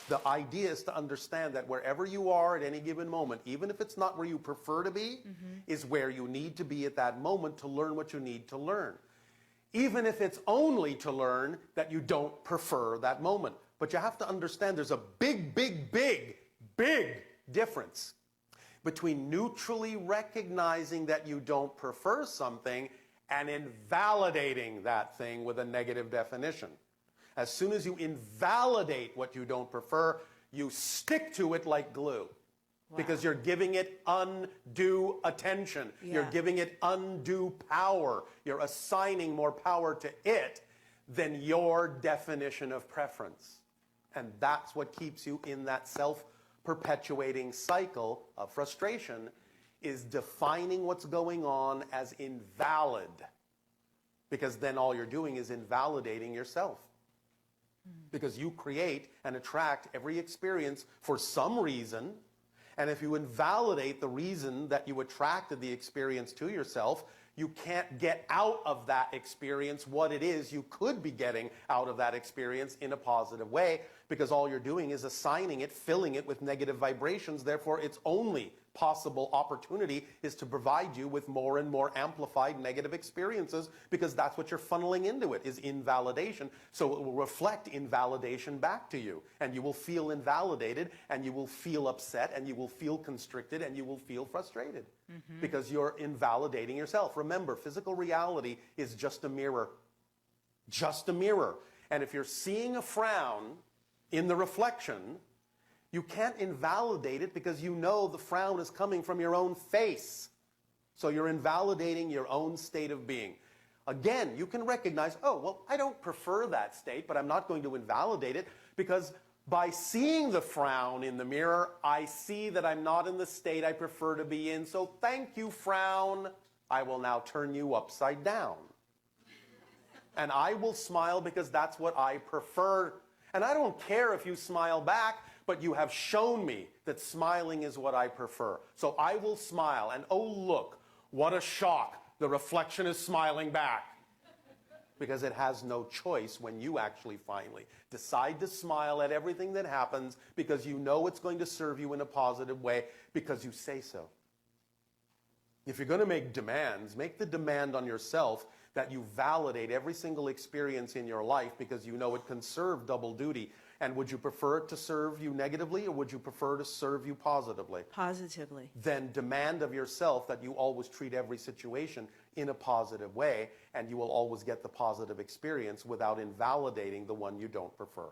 The idea is to understand that wherever you are at any given moment, even if it's not where you prefer to be, is where you need to be at that moment to learn what you need to learn. Even if it's only to learn that you don't prefer that moment. But you have to understand there's a big, big, big, big difference between neutrally recognizing that you don't prefer something and invalidating that thing with a negative definition. As soon as you invalidate what you don't prefer, you stick to it like glue. Wow. Because you're giving it undue attention. Yeah. You're giving it undue power. You're assigning more power to it than your definition of preference. And that's what keeps you in that self-perpetuating cycle of frustration, is defining what's going on as invalid. Because then all you're doing is invalidating yourself. Because you create and attract every experience for some reason, and if you invalidate the reason that you attracted the experience to yourself, you can't get out of that experience what it is you could be getting out of that experience in a positive way, because all you're doing is assigning it, filling it with negative vibrations. Therefore, its only possible opportunity is to provide you with more and more amplified negative experiences, because that's what you're funneling into it, is invalidation. So it will reflect invalidation back to you, and you will feel invalidated, and you will feel upset, and you will feel constricted, and you will feel frustrated, because you're invalidating yourself. Remember, physical reality is just a mirror. Just a mirror. And if you're seeing a frown in the reflection, you can't invalidate it, because you know the frown is coming from your own face. So you're invalidating your own state of being. Again, you can recognize, oh, well, I don't prefer that state, but I'm not going to invalidate it, because by seeing the frown in the mirror, I see that I'm not in the state I prefer to be in. So thank you, frown. I will now turn you upside down. And I will smile because that's what I prefer. And I don't care if you smile back, but you have shown me that smiling is what I prefer. So I will smile, and oh look, what a shock. The reflection is smiling back. Because it has no choice when you actually finally decide to smile at everything that happens, because you know it's going to serve you in a positive way, because you say so. If you're going to make demands, make the demand on yourself that you validate every single experience in your life, because you know it can serve double duty. And would you prefer it to serve you negatively, or would you prefer to serve you positively? Positively. Then demand of yourself that you always treat every situation in a positive way, and you will always get the positive experience without invalidating the one you don't prefer.